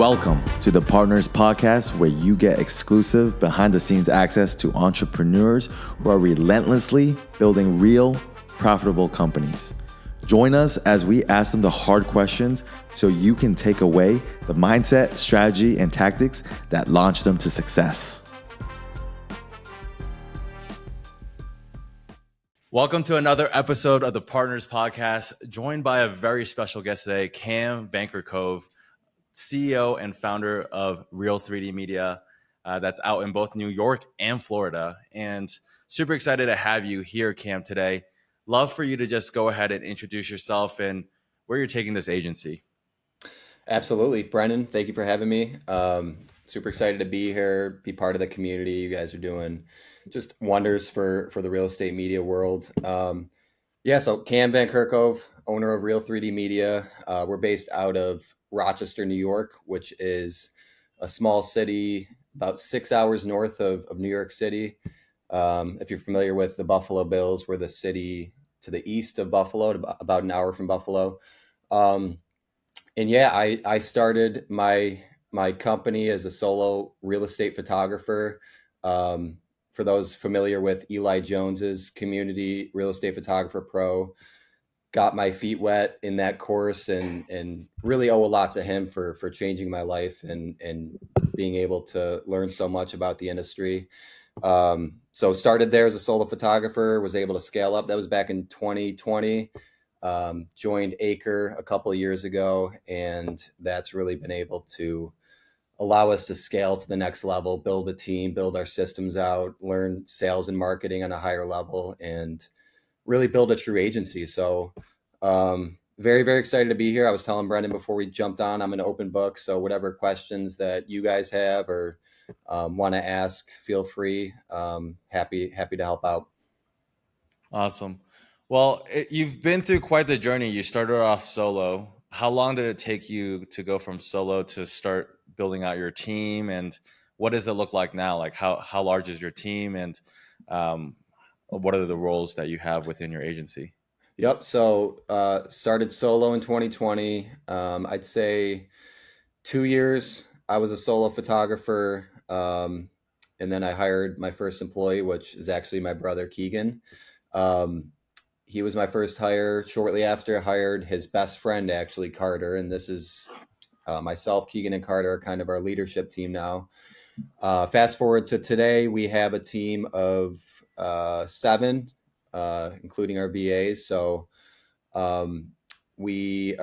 Welcome to the Partners Podcast, where you get exclusive behind-the-scenes access to entrepreneurs who are relentlessly building real, profitable companies. Join us as we ask them the hard questions so you can take away the mindset, strategy, and tactics that launch them to success. Welcome to another episode of the Partners Podcast, joined by a very special guest today, Cam Vankerkhove, CEO and founder of Real3D Media, that's out in both New York and Florida. And super excited to have you here, Cam, today. Love for you to just go ahead and introduce yourself and where you're taking this agency. Absolutely. Brennan, thank you for having me. Super excited to be here, be part of the community. You guys are doing just wonders for the real estate media world. So Cam Vankerkhove, owner of Real3D Media. We're based out of Rochester, New York, which is a small city about 6 hours north of New York City. If you're familiar with the Buffalo Bills, we're the city to the east of Buffalo, about an hour from Buffalo. I started my company as a solo real estate photographer. For those familiar with Eli Jones's Community Real Estate Photographer Pro, got my feet wet in that course and really owe a lot to him for changing my life and being able to learn so much about the industry. So started there as a solo photographer, was able to scale up. That was back in 2020. Joined ACRE a couple of years ago, and that's really been able to allow us to scale to the next level, build a team, build our systems out, learn sales and marketing on a higher level, and really build a true agency. So very, very excited to be here. I was telling Brendan before we jumped on, I'm an open book. So whatever questions that you guys have or want to ask, feel free. Happy to help out. Awesome. Well, you've been through quite the journey. You started off solo. How long did it take you to go from solo to start building out your team? And what does it look like now? Like how large is your team? And what are the roles that you have within your agency? Yep. So started solo in 2020. I'd say 2 years I was a solo photographer. And then I hired my first employee, which is actually my brother, Keegan. He was my first hire. Shortly after, I hired his best friend, actually, Carter. And this is myself, Keegan, and Carter are kind of our leadership team now. Fast forward to today, we have a team of 7, including our VAs. So we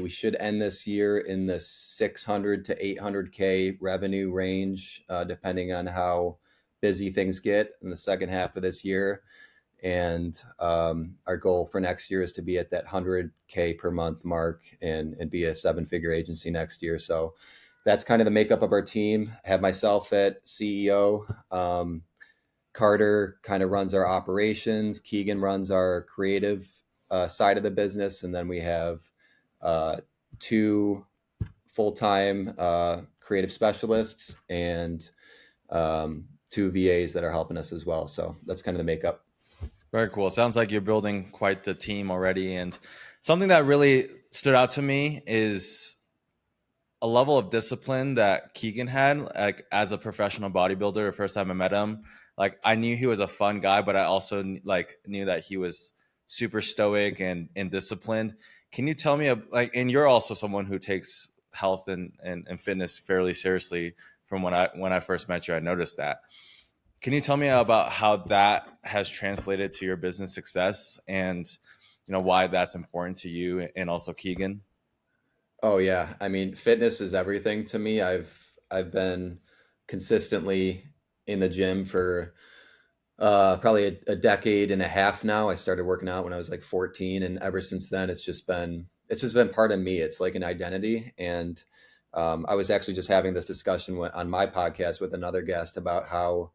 should end this year in the 600 to 800K revenue range, depending on how busy things get in the second half of this year. And our goal for next year is to be at that 100K per month mark and be a 7-figure agency next year. So that's kind of the makeup of our team. I have myself at CEO. Carter kind of runs our operations. Keegan runs our creative side of the business. And then we have 2 full-time creative specialists and 2 VAs that are helping us as well. So that's kind of the makeup. Very cool. Sounds like you're building quite the team already. And something that really stood out to me is a level of discipline that Keegan had, like as a professional bodybuilder. The first time I met him, like I knew he was a fun guy, but I also knew that he was super stoic and disciplined. Can you tell me, and you're also someone who takes health and fitness fairly seriously. From when I first met you, I noticed that. Can you tell me about how that has translated to your business success and, why that's important to you and also Keegan? Oh yeah. I mean, fitness is everything to me. I've been consistently in the gym for probably a decade and a half now. I started working out when I was like 14, and ever since then, it's just been part of me. It's like an identity. And I was actually just having this discussion on my podcast with another guest about how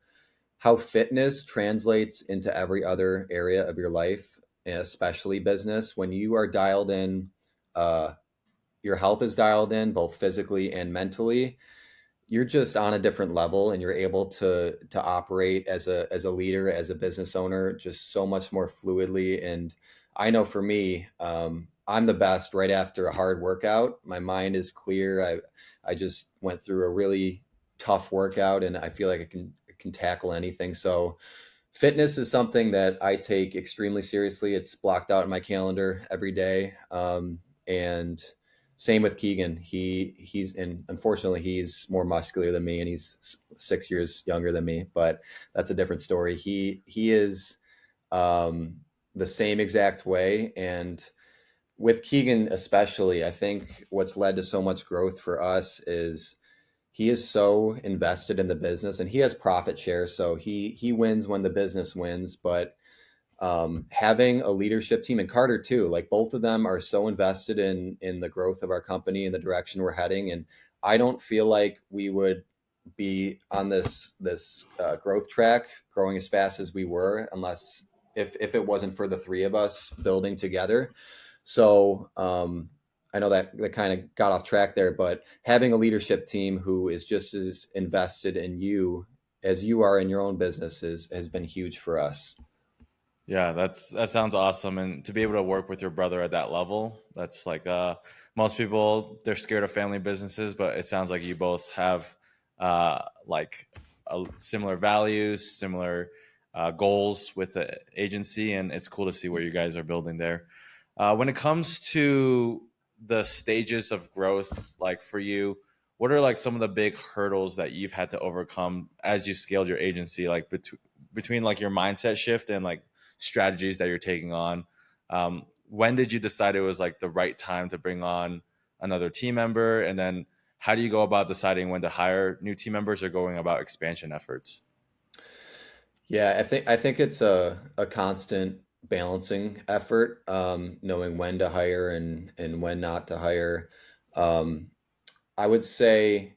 fitness translates into every other area of your life, especially business. When you are dialed in, your health is dialed in both physically and mentally, you're just on a different level, and you're able to operate as a leader, as a business owner, just so much more fluidly. And I know for me, I'm the best right after a hard workout. My mind is clear. I just went through a really tough workout, and I feel like I can tackle anything. So fitness is something that I take extremely seriously. It's blocked out in my calendar every day. And same with Keegan. And unfortunately he's more muscular than me, and he's 6 years younger than me, but that's a different story. He is um, the same exact way. And with Keegan especially, I think what's led to so much growth for us is he is so invested in the business, and he has profit share, so he wins when the business wins. But having a leadership team, and Carter too, like both of them are so invested in the growth of our company and the direction we're heading. And I don't feel like we would be on this growth track, growing as fast as we were, unless if it wasn't for the three of us building together. So I know that kind of got off track there, but having a leadership team who is just as invested in you as you are in your own businesses has been huge for us. Yeah, that sounds awesome. And to be able to work with your brother at that level, that's like most people, they're scared of family businesses, but it sounds like you both have like similar values, similar goals with the agency, and it's cool to see where you guys are building there. When it comes to the stages of growth, like for you, what are like some of the big hurdles that you've had to overcome as you scaled your agency, like between like your mindset shift and like strategies that you're taking on? When did you decide it was like the right time to bring on another team member? And then how do you go about deciding when to hire new team members or going about expansion efforts? Yeah, I think it's a constant balancing effort, knowing when to hire and when not to hire. Um, I would say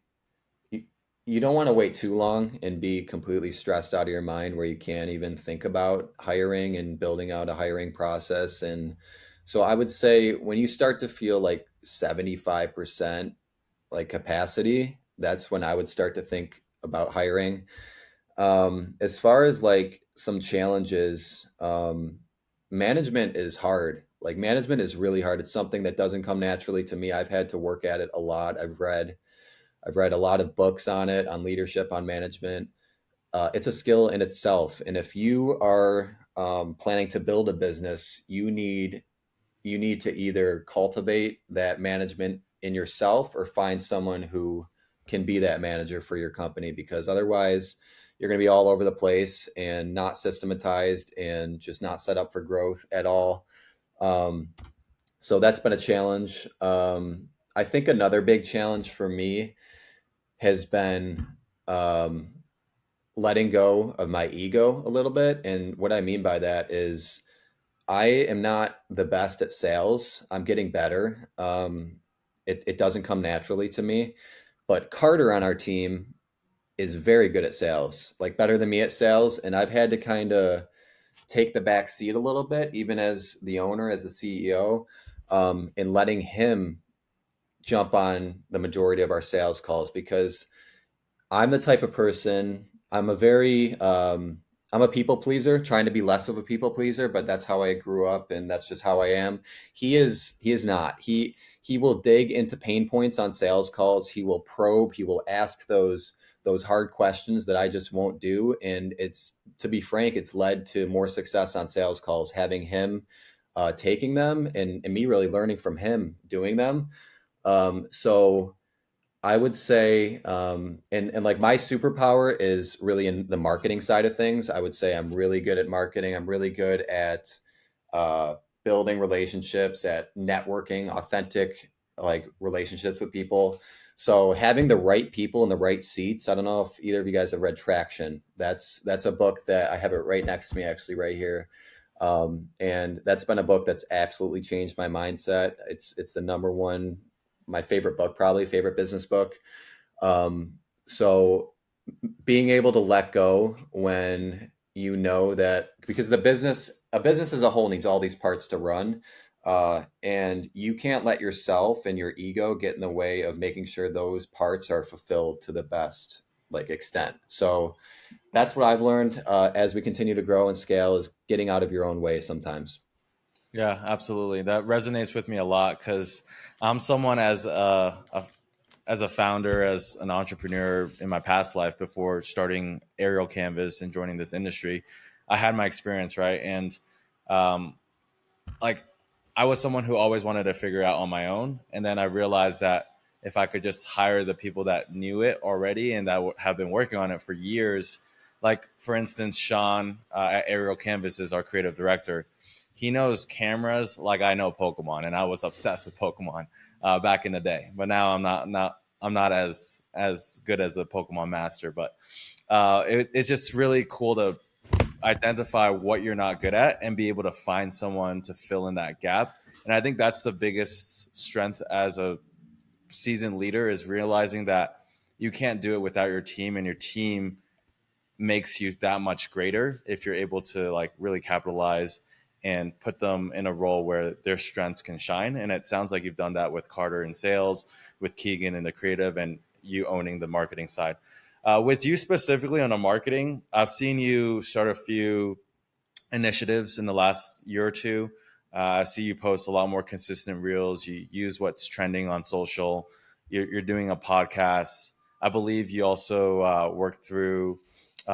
you, you don't want to wait too long and be completely stressed out of your mind where you can't even think about hiring and building out a hiring process. And so I would say when you start to feel like 75% like capacity, that's when I would start to think about hiring. As far as like some challenges, management is hard. Like management is really hard. It's something that doesn't come naturally to me. I've had to work at it a lot. I've read a lot of books on it, on leadership, on management. It's a skill in itself. And if you are planning to build a business, you need to either cultivate that management in yourself or find someone who can be that manager for your company, because otherwise you're going to be all over the place and not systematized and just not set up for growth at all. Um, so that's been a challenge. I think another big challenge for me has been um, letting go of my ego a little bit. And what I mean by that is I am not the best at sales. I'm getting better. It doesn't come naturally to me. But Carter on our team is very good at sales, like better than me at sales. And I've had to kind of take the back seat a little bit, even as the owner, as the CEO, in letting him jump on the majority of our sales calls, because I'm the type of person, I'm a people pleaser, trying to be less of a people pleaser, but that's how I grew up and that's just how I am. He is not. He will dig into pain points on sales calls. He will probe, he will ask those hard questions that I just won't do. And it's, to be frank, it's led to more success on sales calls, having him taking them, and me really learning from him doing them. So I would say, and like my superpower is really in the marketing side of things. I would say I'm really good at marketing. I'm really good at uh, building relationships, at networking, authentic like relationships with people. So having the right people in the right seats. I don't know if either of you guys have read Traction. That's a book that I have it right next to me, actually, right here. And that's been a book that's absolutely changed my mindset. It's the number one, my favorite book, probably favorite business book. Um, so being able to let go when you know that, because a business as a whole needs all these parts to run. And you can't let yourself and your ego get in the way of making sure those parts are fulfilled to the best like extent. So that's what I've learned as we continue to grow and scale, is getting out of your own way sometimes. Yeah, absolutely. That resonates with me a lot because I'm someone as as a founder, as an entrepreneur in my past life before starting Aerial Canvas and joining this industry, I had my experience, right? And um, like I was someone who always wanted to figure it out on my own, and then I realized that if I could just hire the people that knew it already and that have been working on it for years, like for instance, Sean at Aerial Canvas is our creative director. He knows cameras like I know Pokemon, and I was obsessed with Pokemon back in the day. But now I'm not as good as a Pokemon master. But it's just really cool to identify what you're not good at and be able to find someone to fill in that gap. And I think that's the biggest strength as a seasoned leader, is realizing that you can't do it without your team, and your team makes you that much greater if you're able to like really capitalize and put them in a role where their strengths can shine. And it sounds like you've done that with Carter in sales, with Keegan in the creative, and you owning the marketing side. With you specifically on the marketing, I've seen you start a few initiatives in the last year or two. I see you post a lot more consistent reels. You use what's trending on social. You're doing a podcast. I believe you also work through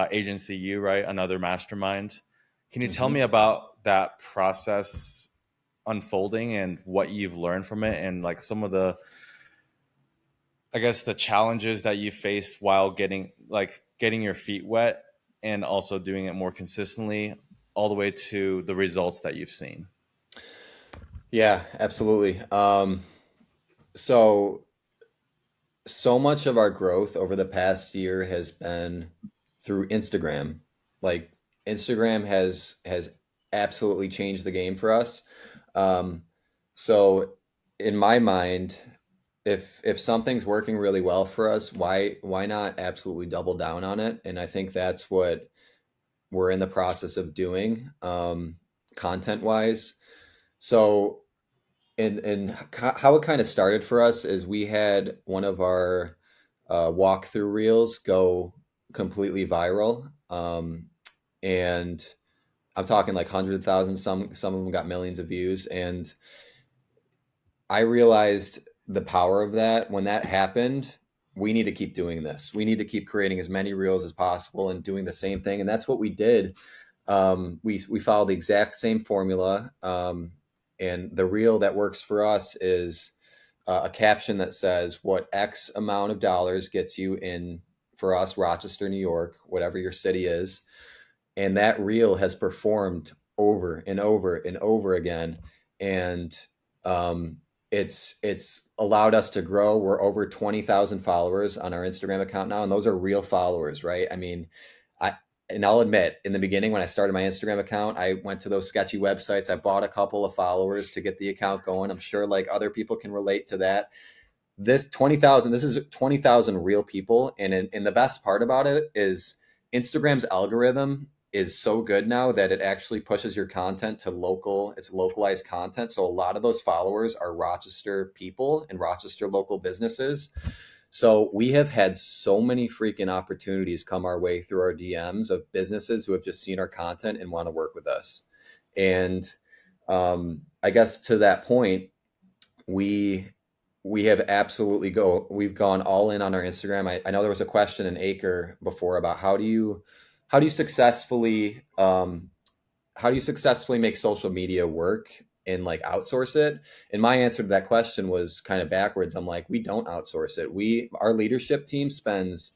Agency U, right? Another mastermind. Can you tell Mm-hmm. me about that process unfolding and what you've learned from it, and like some of the, I guess, the challenges that you faced while getting your feet wet and also doing it more consistently, all the way to the results that you've seen? Yeah, absolutely. So so much of our growth over the past year has been through Instagram. Like Instagram has absolutely changed the game for us. Um, so in my mind, if something's working really well for us, why not absolutely double down on it? And I think that's what we're in the process of doing, content wise. So and how it kind of started for us is we had one of our walkthrough reels go completely viral, and I'm talking like 100,000. Some of them got millions of views, and I realized the power of that. When that happened, we need to keep doing this. We need to keep creating as many reels as possible and doing the same thing, and that's what we did. We followed the exact same formula, and the reel that works for us is a caption that says what X amount of dollars gets you in, for us, Rochester, New York, whatever your city is. And that reel has performed over and over and over again. And um, it's allowed us to grow. We're over 20,000 followers on our Instagram account now. And those are real followers, right? I mean, and I'll admit, in the beginning, when I started my Instagram account, I went to those sketchy websites. I bought a couple of followers to get the account going. I'm sure like other people can relate to that. This 20,000, this is 20,000 real people. And the best part about it is Instagram's algorithm is so good now that it actually pushes your content to it's localized content. So a lot of those followers are Rochester people and Rochester local businesses. So we have had so many freaking opportunities come our way through our DMs of businesses who have just seen our content and want to work with us. And I guess to that point, we have we've gone all in on our Instagram. I know there was a question in ACRE before about how do you successfully make social media work and like outsource it? And my answer to that question was kind of backwards. I'm like, we don't outsource it. Our leadership team spends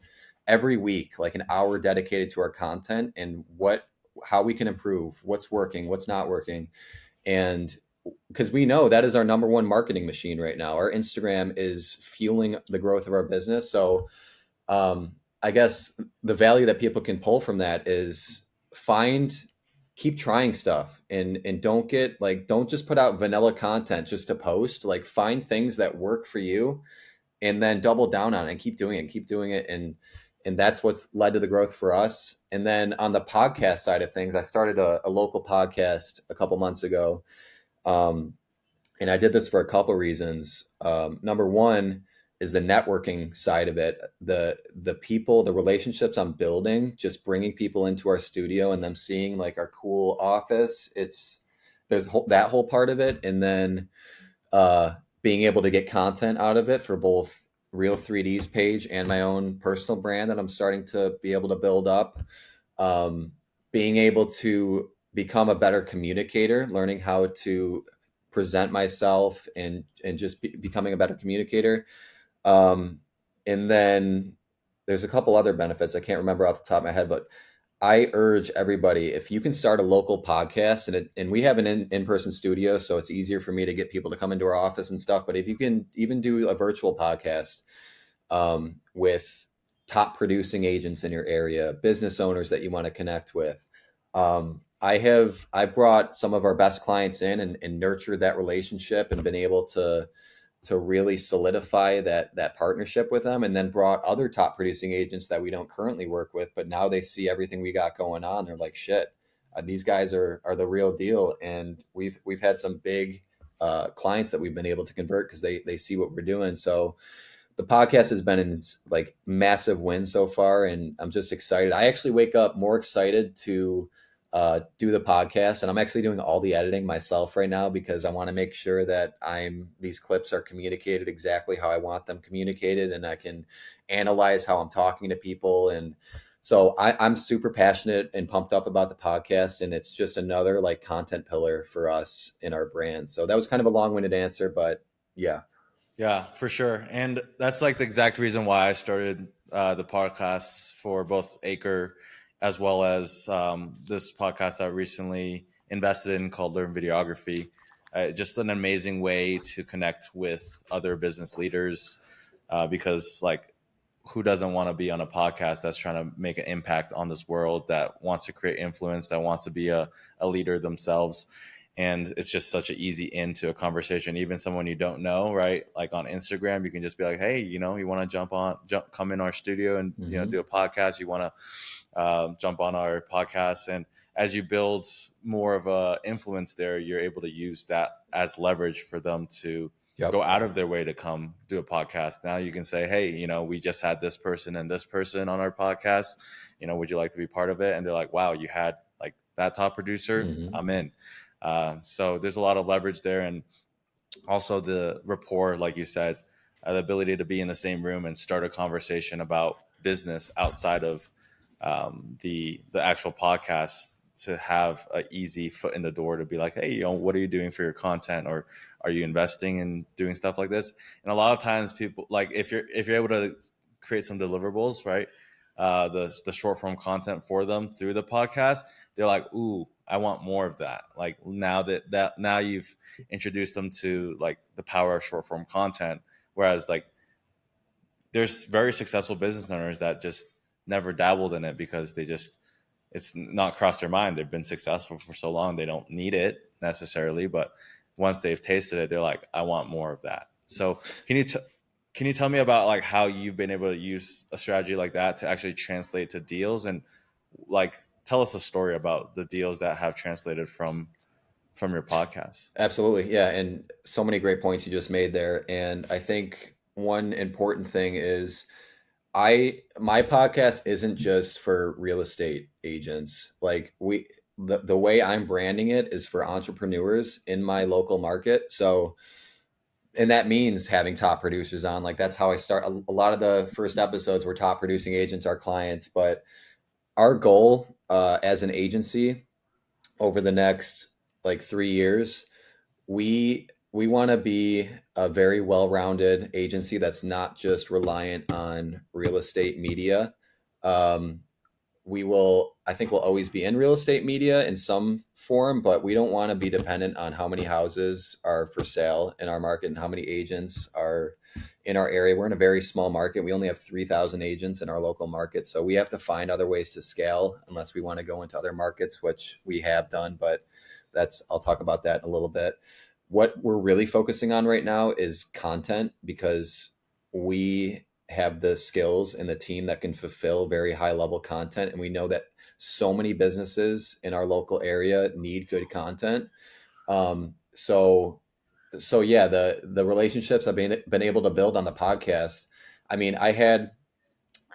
every week like an hour dedicated to our content and how we can improve, what's working, what's not working. And because we know that is our number one marketing machine right now. Our Instagram is fueling the growth of our business. So I guess the value that people can pull from that is keep trying stuff, and don't just put out vanilla content just to post. Like find things that work for you and then double down on it and keep doing it. And that's what's led to the growth for us. And then on the podcast side of things, I started a local podcast a couple months ago. And I did this for a couple reasons. Number one is the networking side of it. The people, the relationships I'm building, just bringing people into our studio and them seeing like our cool office. There's that whole part of it. And then being able to get content out of it for both Real3D's page and my own personal brand that I'm starting to be able to build up. Being able to become a better communicator, learning how to present myself and just becoming a better communicator. And then there's a couple other benefits I can't remember off the top of my head, but I urge everybody, if you can start a local podcast, and we have an in-person studio, so it's easier for me to get people to come into our office and stuff. But if you can even do a virtual podcast with top producing agents in your area, business owners that you want to connect with, I brought some of our best clients in and nurtured that relationship and been able to really solidify that partnership with them, and then brought other top producing agents that we don't currently work with, but now they see everything we got going on. They're like, shit, these guys are the real deal. And we've had some big clients that we've been able to convert because they see what we're doing. So the podcast has been an like massive win so far, and I'm just excited. I actually wake up more excited to do the podcast, and I'm actually doing all the editing myself right now because I want to make sure that these clips are communicated exactly how I want them communicated, and I can analyze how I'm talking to people. And so I'm super passionate and pumped up about the podcast, and it's just another like content pillar for us in our brand. So that was kind of a long-winded answer, but yeah. Yeah, for sure. And that's like the exact reason why I started the podcasts for both ACRE as well as this podcast I recently invested in called Learn Videography. Just an amazing way to connect with other business leaders because, like, who doesn't want to be on a podcast that's trying to make an impact on this world, that wants to create influence, that wants to be a leader themselves? And it's just such an easy into a conversation. Even someone you don't know, right? Like on Instagram, you can just be like, hey, you want to come in our studio and do a podcast. You want to jump on our podcast. And as you build more of a influence there, you're able to use that as leverage for them to go out of their way to come do a podcast. Now you can say, hey, we just had this person and this person on our podcast. Would you like to be part of it? And they're like, wow, you had like that top producer. I'm in. So there's a lot of leverage there, and also the rapport, like you said, the ability to be in the same room and start a conversation about business outside of the actual podcast, to have an easy foot in the door to be like, hey, what are you doing for your content, or are you investing in doing stuff like this? And a lot of times people, like, if you're able to create some deliverables, right, the short form content for them through the podcast, they're like, ooh, I want more of that. Like now you've introduced them to like the power of short form content. Whereas like there's very successful business owners that just never dabbled in it because it's not crossed their mind. They've been successful for so long, they don't need it necessarily. But once they've tasted it, they're like, I want more of that. So can you tell me about like how you've been able to use a strategy like that to actually translate to deals, and like tell us a story about the deals that have translated from your podcast? Absolutely. Yeah. And so many great points you just made there. And I think one important thing is my podcast isn't just for real estate agents. Like the way I'm branding it is for entrepreneurs in my local market. So, and that means having top producers on. Like that's how I start. A lot of the first episodes were top producing agents, our clients. But our goal as an agency over the next like 3 years, we want to be a very well-rounded agency that's not just reliant on real estate media. Um, I think we'll always be in real estate media in some form, but we don't want to be dependent on how many houses are for sale in our market and how many agents are in our area. We're in a very small market. We only have 3,000 agents in our local market. So we have to find other ways to scale unless we want to go into other markets, which we have done, but I'll talk about that in a little bit. What we're really focusing on right now is content, because we have the skills and the team that can fulfill very high level content. And we know that so many businesses in our local area need good content. So yeah, the relationships I've been able to build on the podcast. I mean, I had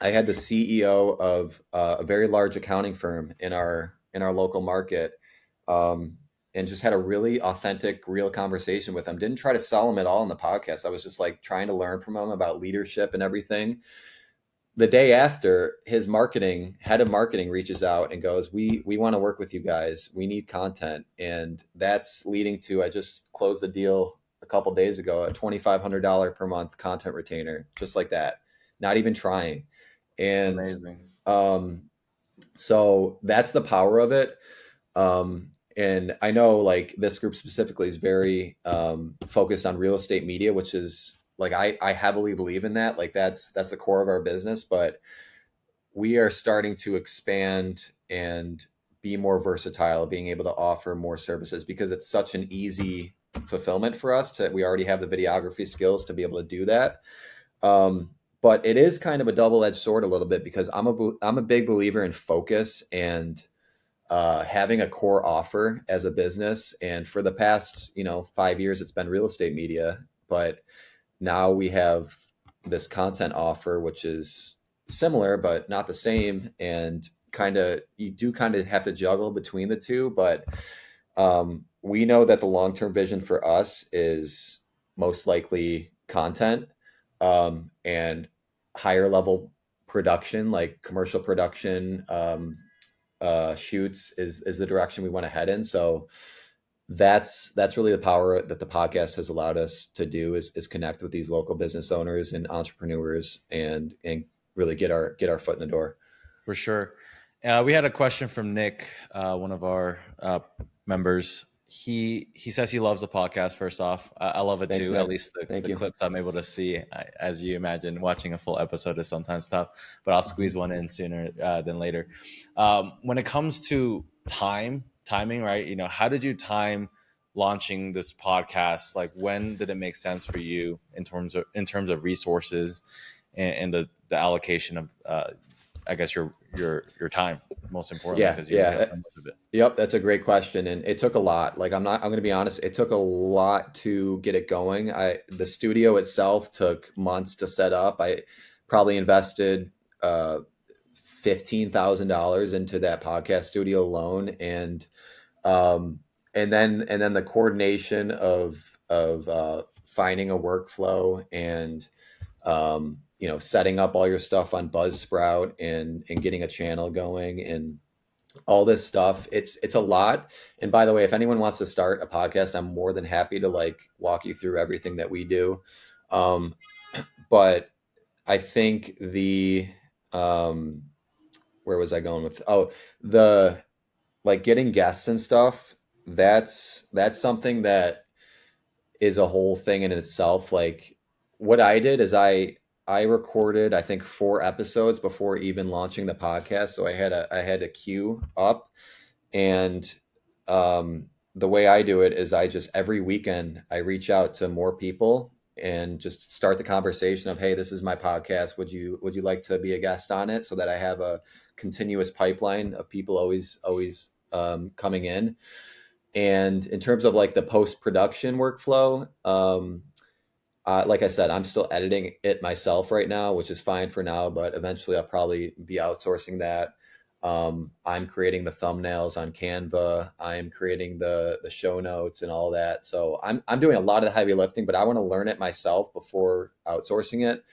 the CEO of a very large accounting firm in our local market. just had a really authentic, real conversation with him. Didn't try to sell him at all in the podcast. I was just like trying to learn from him about leadership and everything. The day after, his head of marketing reaches out and goes, we want to work with you guys. We need content. And that's leading to, I just closed the deal a couple days ago, a $2,500 per month content retainer, just like that, not even trying. And Amazing. so that's the power of it. And I know like this group specifically is very focused on real estate media, which is like I heavily believe in that. Like that's the core of our business, but we are starting to expand and be more versatile, being able to offer more services because it's such an easy fulfillment for us to, we already have the videography skills to be able to do that. But it is kind of a double-edged sword a little bit because I'm a big believer in focus and having a core offer as a business. And for the past, 5 years, it's been real estate media, but now we have this content offer, which is similar, but not the same. And you do kind of have to juggle between the two. But we know that the long-term vision for us is most likely content and higher level production, like commercial production, shoots is the direction we want to head in. So that's really the power that the podcast has allowed us to do is connect with these local business owners and entrepreneurs and really get our foot in the door. For sure. We had a question from Nick, one of our members. He says he loves the podcast. First off, I love it Thanks, too. Nick. At least Thank the you. clips I'm able to see. As you imagine, watching a full episode is sometimes tough, but I'll squeeze one in sooner than later. When it comes to timing, right? How did you time launching this podcast? Like, when did it make sense for you in terms of resources and the allocation of I guess your time, most importantly, Yeah, because you only have yeah. so much of it. Yep, that's a great question, and it took a lot. Like I'm going to be honest, it took a lot to get it going. The studio itself took months to set up. I probably invested $15,000 into that podcast studio alone, um, and then the coordination of finding a workflow and setting up all your stuff on Buzzsprout and getting a channel going and all this stuff. It's a lot. And by the way, if anyone wants to start a podcast, I'm more than happy to like walk you through everything that we do. Um, but I think um, where was I going with? Oh, the like getting guests and stuff. That's something that is a whole thing in itself. Like what I did is I recorded I think 4 episodes before even launching the podcast. So I had a queue up and the way I do it is I just every weekend I reach out to more people and just start the conversation of, hey, this is my podcast. Would you like to be a guest on it? So that I have a continuous pipeline of people always coming in. And in terms of like the post production workflow, like I said, I'm still editing it myself right now, which is fine for now, but eventually I'll probably be outsourcing that. I'm creating the thumbnails on Canva. I'm creating the show notes and all that. So I'm doing a lot of the heavy lifting, but I want to learn it myself before outsourcing it.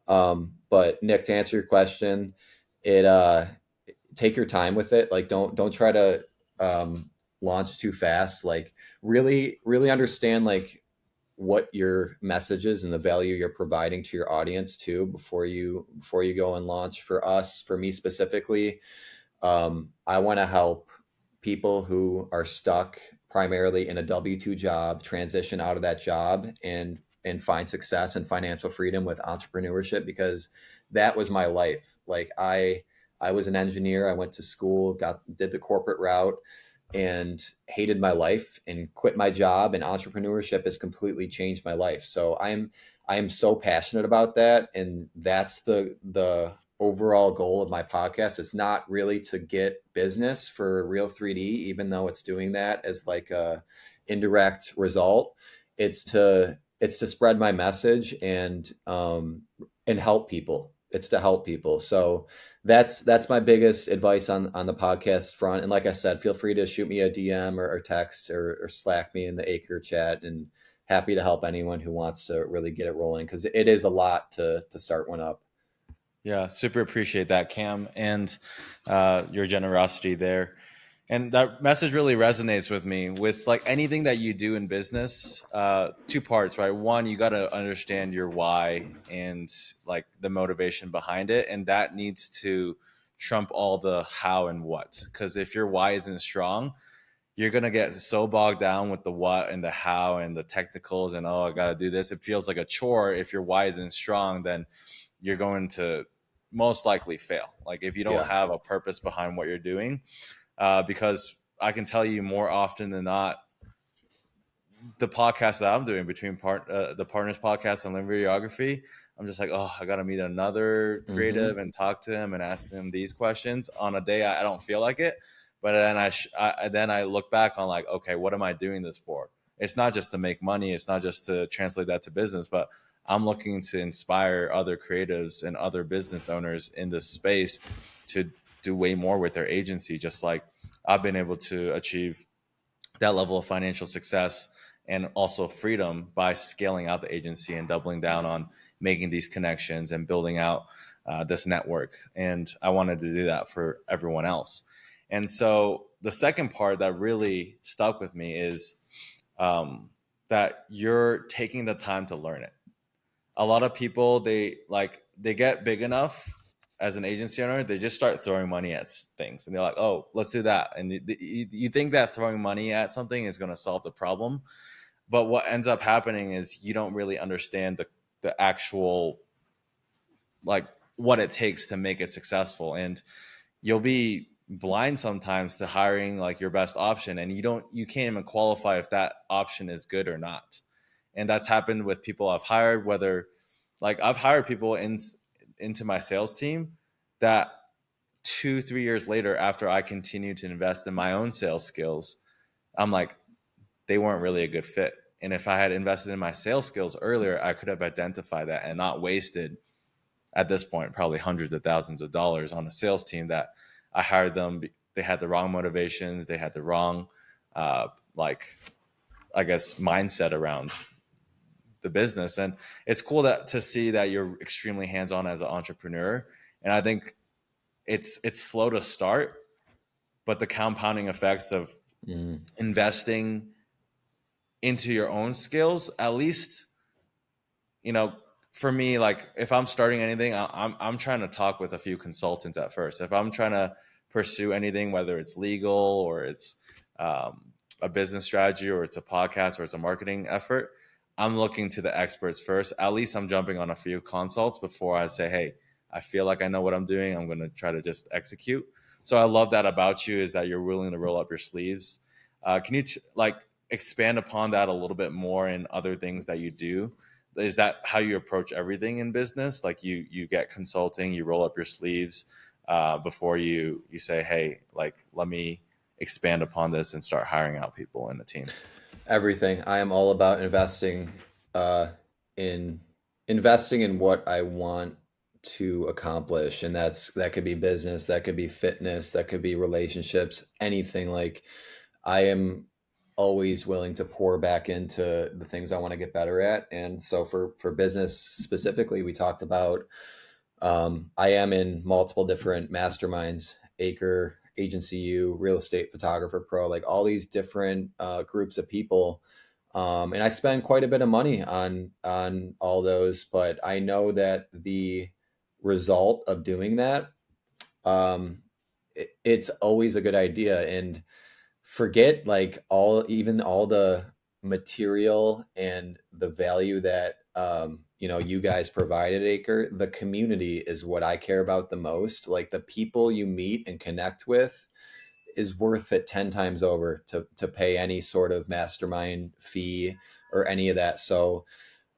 But Nick, to answer your question, it take your time with it. Like don't try to launch too fast. Like really understand like what your message is and the value you're providing to your audience too before you go and launch. For me specifically, I want to help people who are stuck primarily in a W-2 job transition out of that job and find success and financial freedom with entrepreneurship, because that was my life. Like I was an engineer. I went to school, did the corporate route, and hated my life and quit my job, and entrepreneurship has completely changed my life. So I am so passionate about that, and that's the overall goal of my podcast. It's not really to get business for Real3D, even though it's doing that as like a indirect result. It's to spread my message and help people. It's to help people. So That's my biggest advice on the podcast front. And like I said, feel free to shoot me a DM or text or Slack me in the ACRE chat, and happy to help anyone who wants to really get it rolling, because it is a lot to start one up. Yeah, super appreciate that, Cam, and your generosity there. And that message really resonates with me. With like anything that you do in business, two parts, right? One, you got to understand your why and like the motivation behind it, and that needs to trump all the how and what. Because if your why isn't strong, you're gonna get so bogged down with the what and the how and the technicals and, oh, I gotta do this. It feels like a chore. If your why isn't strong, then you're going to most likely fail. Like if you don't Yeah. have a purpose behind what you're doing, because I can tell you more often than not, the podcast that I'm doing between the Partners Podcast and Live Videography, I'm just like, oh, I got to meet another Mm-hmm. creative and talk to him and ask them these questions on a day I don't feel like it. But then I look back on like, okay, what am I doing this for? It's not just to make money. It's not just to translate that to business, but I'm looking to inspire other creatives and other business owners in this space to do way more with their agency, just like I've been able to achieve that level of financial success and also freedom by scaling out the agency and doubling down on making these connections and building out this network. And I wanted to do that for everyone else. And so the second part that really stuck with me is that you're taking the time to learn it. A lot of people, they get big enough as an agency owner, they just start throwing money at things, and they're like, oh, let's do that. And you think that throwing money at something is going to solve the problem, but what ends up happening is you don't really understand the actual, like, what it takes to make it successful. And you'll be blind sometimes to hiring like your best option, and you can't even qualify if that option is good or not. And that's happened with people I've hired, whether like I've hired people into my sales team that 2 3 years later, after I continued to invest in my own sales skills, I'm like, they weren't really a good fit. And if I had invested in my sales skills earlier, I could have identified that and not wasted, at this point, probably hundreds of thousands of dollars on a sales team that I hired them. They had the wrong motivations. They had the wrong, like, I guess, mindset around the business. And it's cool to see that you're extremely hands-on as an entrepreneur. And I think it's slow to start, but the compounding effects of Mm. investing into your own skills, at least, you know, for me, like if I'm starting anything, I'm trying to talk with a few consultants at first. If I'm trying to pursue anything, whether it's legal or it's a business strategy or it's a podcast or it's a marketing effort, I'm looking to the experts first. At least I'm jumping on a few consults before I say, hey, I feel like I know what I'm doing. I'm going to try to just execute. So I love that about you, is that you're willing to roll up your sleeves. Can you like expand upon that a little bit more in other things that you do? Is that how you approach everything in business? Like you get consulting, you roll up your sleeves before you say, hey, like let me expand upon this and start hiring out people in the team. Everything. I am all about uh, in investing in what I want to accomplish, and that could be business, that could be fitness, that could be relationships, anything. Like, I am always willing to pour back into the things I want to get better at. And so for business specifically, we talked about, I am in multiple different masterminds, ACRE, Agency U, Real Estate Photographer Pro, like all these different groups of people. And I spend quite a bit of money on all those, but I know that the result of doing that, it's always a good idea. And forget like all the material and the value that you guys provide at Acre. The community is what I care about the most. Like, the people you meet and connect with is worth it 10 times over to pay any sort of mastermind fee or any of that. So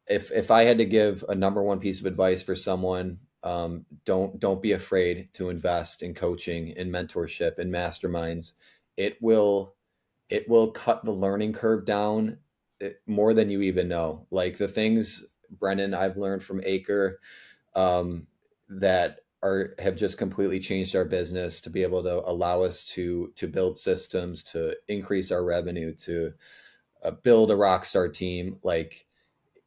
if I had to give a number one piece of advice for someone, don't be afraid to invest in coaching, in mentorship, in masterminds. It will it will cut the learning curve down, more than you even know. Like, the things, Brennan, I've learned from Acre, um, that have just completely changed our business to be able to allow us to build systems, to increase our revenue, to build a rock star team. Like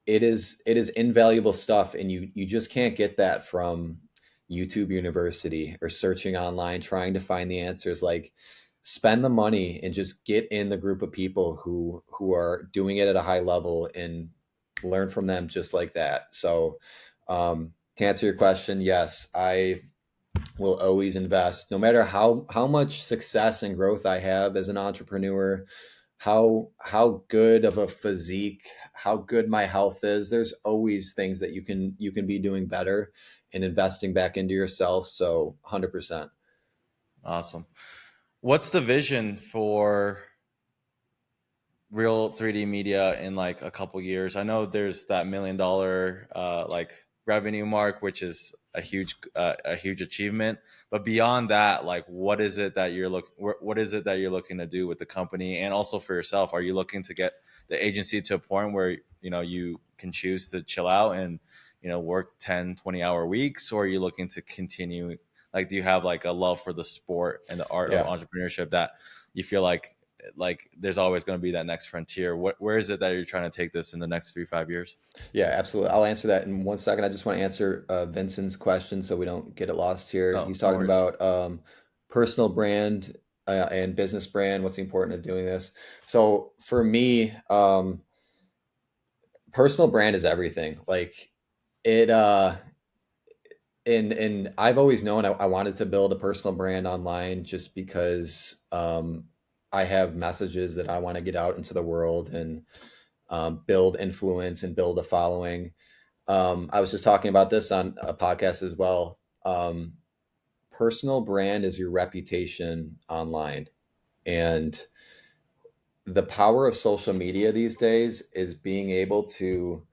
it is invaluable stuff, and you just can't get that from YouTube University or searching online trying to find the answers. Like spend the money and just get in the group of people who are doing it at a high level and learn from them just like that. So to answer your question, yes, I will always invest no matter how much success and growth I have as an entrepreneur, how good of a physique, how good my health is. There's always things that you can be doing better and investing back into yourself. So 100%. Awesome. What's the vision for Real 3D Media in like a couple years? I know there's that $1 million like revenue mark, which is a huge achievement. But beyond that, like what is it that you're looking to do with the company, and also for yourself? Are you looking to get the agency to a point where you can choose to chill out and work 10-20 hour weeks, or are you looking to continue? Like, do you have like a love for the sport and the art of Yeah. entrepreneurship that you feel like there's always going to be that next frontier? Where is it that you're trying to take this in the next 3-5 years? Yeah, absolutely. I'll answer that in 1 second. I just want to answer Vincent's question so we don't get it lost here. Oh, He's no talking worries. about personal brand and business brand. What's the importance of doing this? So for me, personal brand is everything. Like it, and I've always known I wanted to build a personal brand online just because I have messages that I want to get out into the world and build influence and build a following. I was just talking about this on a podcast as well. Personal brand is your reputation online. And the power of social media these days is being able to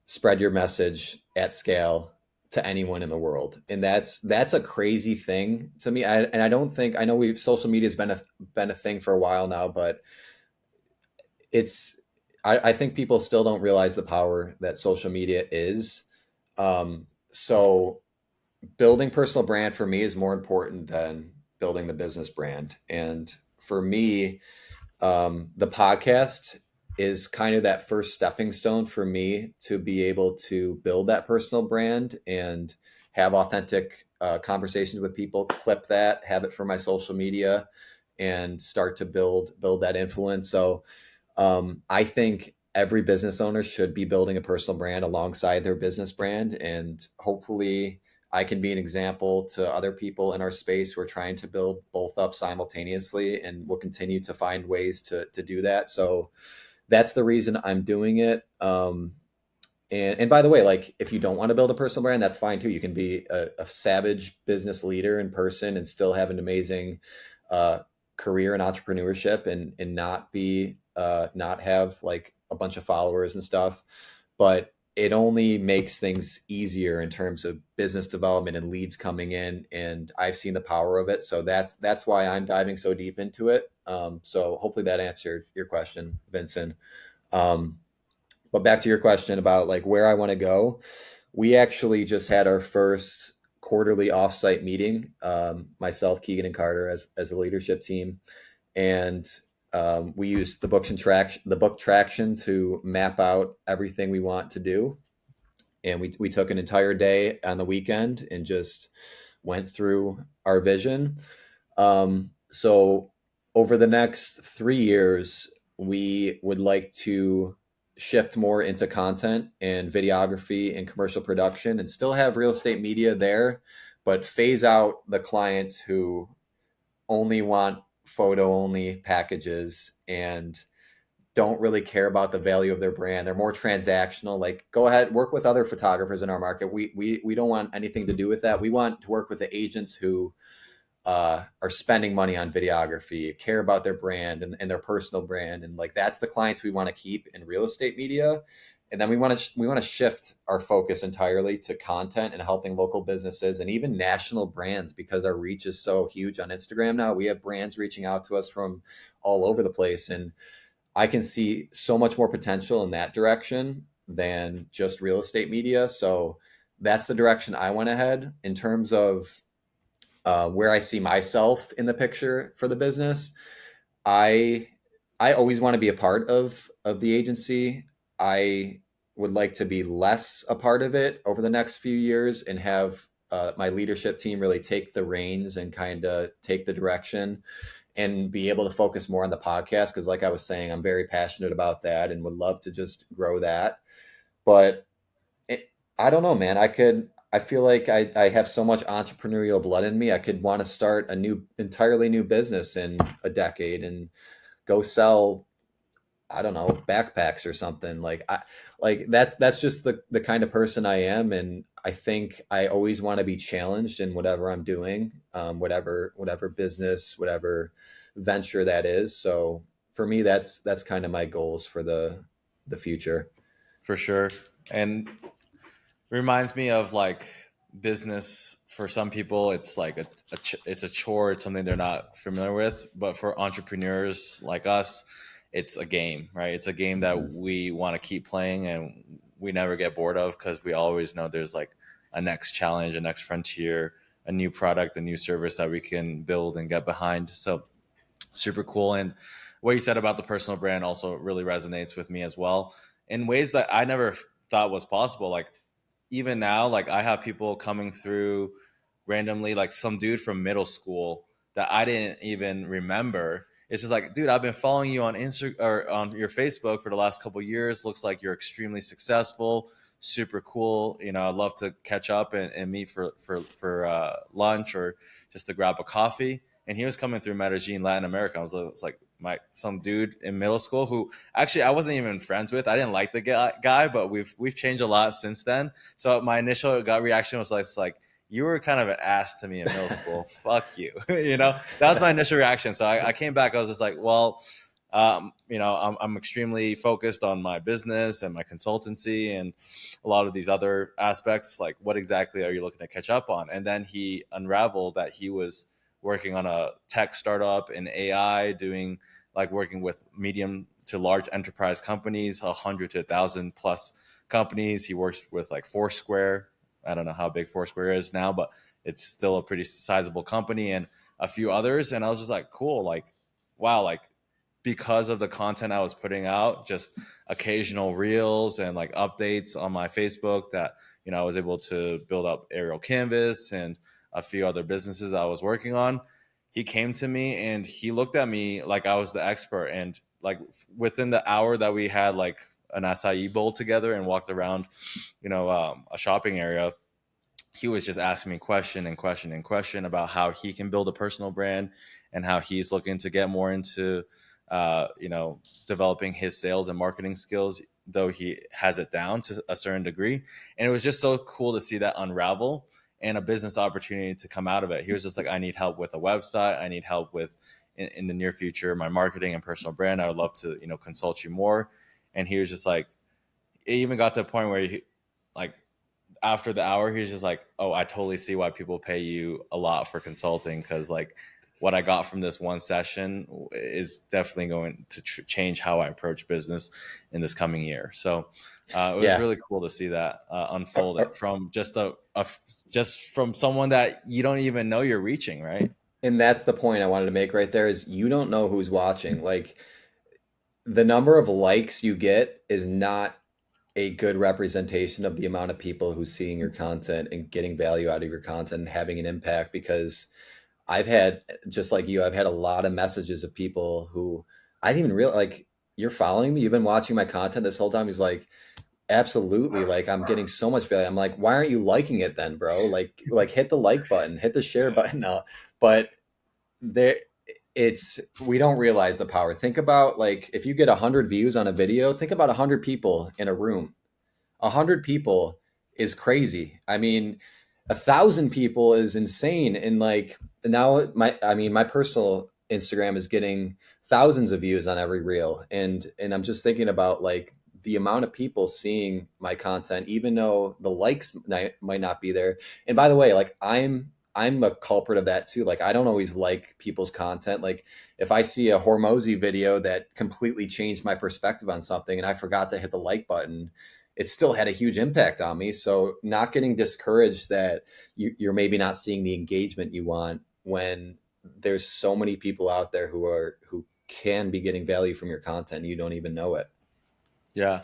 spread your message at scale to anyone in the world. And that's a crazy thing to me. And I don't think, I know we've social media has been a thing for a while now, but it's I think people still don't realize the power that social media is. So building personal brand for me is more important than building the business brand. And for me, the podcast is kind of that first stepping stone for me to be able to build that personal brand and have authentic conversations with people, clip that, have it for my social media, and start to build that influence. So I think every business owner should be building a personal brand alongside their business brand. And hopefully, I can be an example to other people in our space who are trying to build both up simultaneously. And we'll continue to find ways to do that. So that's the reason I'm doing it. And by the way, like if you don't want to build a personal brand, that's fine too. You can be a savage business leader in person and still have an amazing uh, career in entrepreneurship and not have like a bunch of followers and stuff. But it only makes things easier in terms of business development and leads coming in. And I've seen the power of it. So that's why I'm diving so deep into it. So hopefully that answered your question, Vincent. Um, but back to your question about like where I want to go, we actually just had our first quarterly offsite meeting, myself, Keegan, and Carter as a leadership team, and we used the book traction to map out everything we want to do. And we took an entire day on the weekend and just went through our vision. So over the next 3 years, we would like to shift more into content and videography and commercial production and still have real estate media there, but phase out the clients who only want photo only packages and don't really care about the value of their brand. They're more transactional. Like, go ahead, work with other photographers in our market. We don't want anything to do with that. We want to work with the agents who are spending money on videography, care about their brand and their personal brand, and like that's the clients we want to keep in real estate media. And then we want to shift our focus entirely to content and helping local businesses and even national brands, because our reach is so huge on Instagram now. We have brands reaching out to us from all over the place, and I can see so much more potential in that direction than just real estate media. So that's the direction I went ahead in terms of where I see myself in the picture for the business. I I always want to be a part of the agency. I would like to be less a part of it over the next few years and have my leadership team really take the reins and kind of take the direction and be able to focus more on the podcast. Because, like I was saying, I'm very passionate about that and would love to just grow that. But I don't know, man. I feel like I have so much entrepreneurial blood in me. I could want to start a entirely new business in a decade and go sell, I don't know, backpacks or something. Like that's just the kind of person I am. And I think I always want to be challenged in whatever I'm doing, whatever business, whatever venture that is. So for me, that's kind of my goals for the future. For sure. And reminds me of like business. For some people it's like it's a chore, it's something they're not familiar with, but for entrepreneurs like us, it's a game, right? It's a game that Mhm. we want to keep playing and we never get bored of, because we always know there's like a next challenge, a next frontier, a new product, a new service that we can build and get behind. So super cool. And what you said about the personal brand also really resonates with me as well, in ways that I never thought was possible. Like even now, like I have people coming through randomly, like some dude from middle school that I didn't even remember. It's just like, dude, I've been following you on Insta or on your Facebook for the last couple of years. Looks like you're extremely successful, super cool. You know, I'd love to catch up and meet for lunch or just to grab a coffee. And he was coming through Medellin, Latin America. I was it's like my some dude in middle school who actually I wasn't even friends with. I didn't like the guy, but we've changed a lot since then. So my initial gut reaction was like you were kind of an ass to me in middle school. Fuck you. You know, that was my initial reaction. So I came back. I was just like, well, you know, I'm extremely focused on my business and my consultancy and a lot of these other aspects. Like, what exactly are you looking to catch up on? And then he unraveled that he was working on a tech startup in AI, doing like working with medium to large enterprise companies, 100 to 1,000 plus companies. He works with like Foursquare. I don't know how big Foursquare is now, but it's still a pretty sizable company, and a few others. And I was just like, cool, like, wow, like because of the content I was putting out, just occasional reels and like updates on my Facebook, that, you know, I was able to build up Aerial Canvas and a few other businesses I was working on. He came to me and he looked at me like I was the expert. And like within the hour that we had like an acai bowl together and walked around, you know, a shopping area, he was just asking me question and question and question about how he can build a personal brand and how he's looking to get more into, you know, developing his sales and marketing skills, though he has it down to a certain degree. And it was just so cool to see that unravel and a business opportunity to come out of it. He was just like, I need help with a website. I need help with in the near future, my marketing and personal brand. I would love to, you know, consult you more. And he was just like, it even got to a point where he, like, after the hour, he's just like, "Oh, I totally see why people pay you a lot for consulting, because like what I got from this one session is definitely going to change how I approach business in this coming year." So it was Yeah. really cool to see that unfold from just just from someone that you don't even know you're reaching, right? And that's the point I wanted to make right there is you don't know who's watching. Like the number of likes you get is not a good representation of the amount of people who's seeing your content and getting value out of your content and having an impact. Because I've had, just like you, I've had a lot of messages of people who I didn't even realize, like, you're following me, you've been watching my content this whole time. He's like, absolutely, like I'm getting so much value. I'm like, why aren't you liking it then, bro? Like hit the like button, hit the share button now. But there, it's, we don't realize the power. Think about, like, if you get 100 views on a video, think about 100 people in a room. 100 people is crazy. I mean, 1,000 people is insane. And like now my personal Instagram is getting thousands of views on every reel. And I'm just thinking about like the amount of people seeing my content, even though the likes might not be there. And by the way, like I'm a culprit of that too. Like I don't always like people's content. Like if I see a Hormozy video that completely changed my perspective on something and I forgot to hit the like button, it still had a huge impact on me. So not getting discouraged that you're maybe not seeing the engagement you want when there's so many people out there who can be getting value from your content and you don't even know it. Yeah.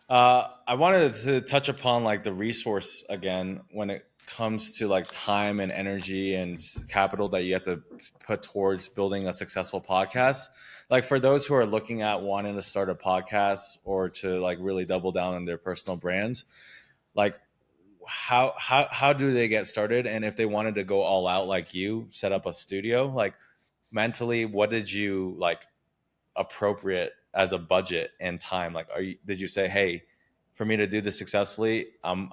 I wanted to touch upon like the resource again when it comes to like time and energy and capital that you have to put towards building a successful podcast. Like for those who are looking at wanting to start a podcast or to like really double down on their personal brands, like how do they get started? And if they wanted to go all out like you, set up a studio, like mentally, what did you like appropriate as a budget and time? Like, did you say, hey, for me to do this successfully, I'm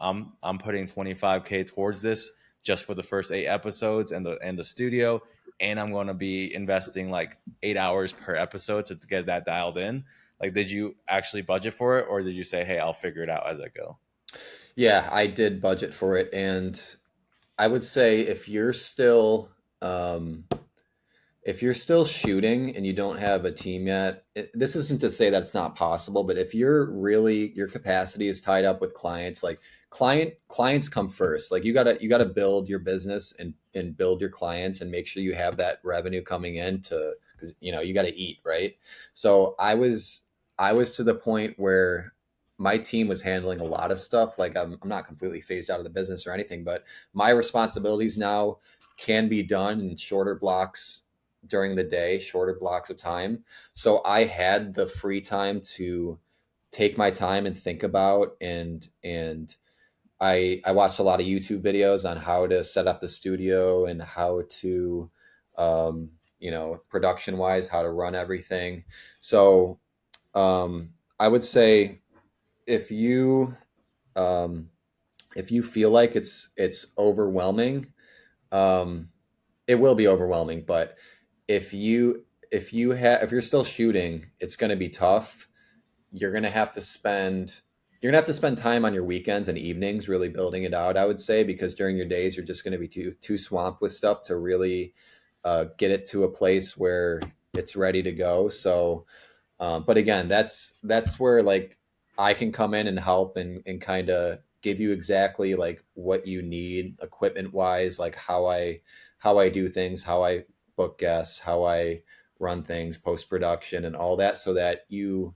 putting 25K towards this just for the first 8 episodes and the studio, and I'm going to be investing like 8 hours per episode to get that dialed in. Like, did you actually budget for it, or did you say, hey, I'll figure it out as I go? Yeah, I did budget for it. And I would say um, if you're still shooting and you don't have a team yet, this isn't to say that's not possible, but if your capacity is tied up with clients, like clients come first. Like you gotta build your business and build your clients and make sure you have that revenue coming in to, because you got to eat, right? So I was to the point where my team was handling a lot of stuff. Like I'm not completely phased out of the business or anything, but my responsibilities now can be done in shorter blocks during the day, shorter blocks of time. So I had the free time to take my time and think about, and I watched a lot of YouTube videos on how to set up the studio and how to production wise, how to run everything. So I would say if you um, if you feel like it's overwhelming, um, it will be overwhelming. But if you're still shooting, it's going to be tough. You're going to have to spend time on your weekends and evenings really building it out, I would say, because during your days you're just going to be too swamped with stuff to really get it to a place where it's ready to go. So but again, that's where like I can come in and help and kind of give you exactly like what you need equipment wise, like how I do things, how I book guests, how I run things, post production, and all that, so that you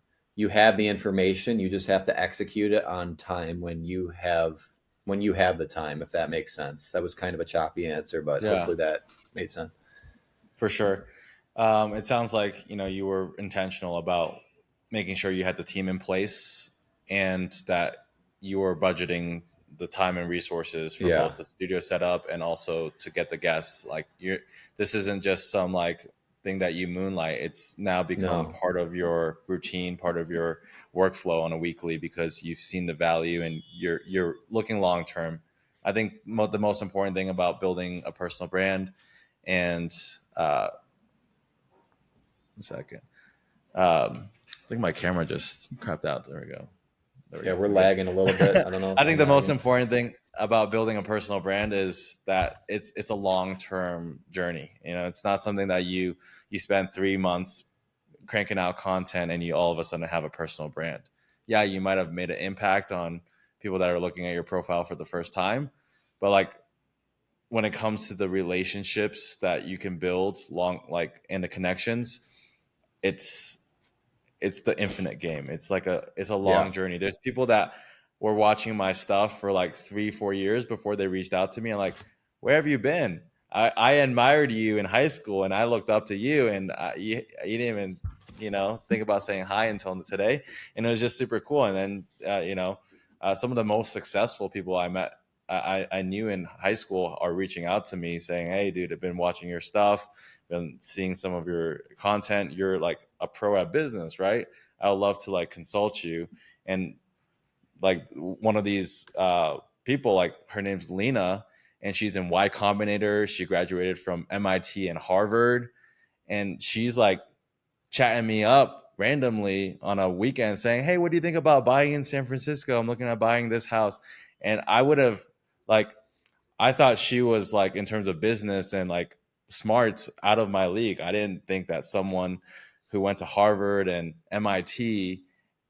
have the information. You just have to execute it on time when you have the time, if that makes sense. That was kind of a choppy answer, but Yeah, hopefully that made sense. for sure. It sounds like you were intentional about making sure you had the team in place and that you were budgeting the time and resources for Yeah. both the studio setup and also to get the guests. Like this isn't just some like thing that you moonlight. It's now become No. part of your routine, part of your workflow on a weekly because you've seen the value and you're looking long term. I think the most important thing about building a personal brand and uh, 1 second. I think my camera just crapped out. There we go. There we Yeah, go. we're We're good. lagging a little bit. I don't know if I think I'm the most lagging. important thing about building a personal brand is that it's a long term journey. It's not something that you spend 3 months cranking out content and you all of a sudden have a personal brand. Yeah, you might have made an impact on people that are looking at your profile for the first time, but like when it comes to the relationships that you can build long like and the connections, it's it's the infinite game. It's a Yeah. long journey. There's people that were watching my stuff for like 3-4 years before they reached out to me and like, where have you been? I admired you in high school and I looked up to you and you didn't even think about saying hi until today, and it was just super cool. And then some of the most successful people I met, I knew in high school, are reaching out to me saying, hey dude, I've been watching your stuff, been seeing some of your content. You're like a pro at business, right? I would love to like consult you. And like one of these people, like her name's Lena, and she's in Y Combinator. She graduated from MIT and Harvard, and she's like chatting me up randomly on a weekend saying, hey, what do you think about buying in San Francisco? I'm looking at buying this house. And I would have like I thought she was like in terms of business and like smarts out of my league. I didn't think that someone who went to Harvard and MIT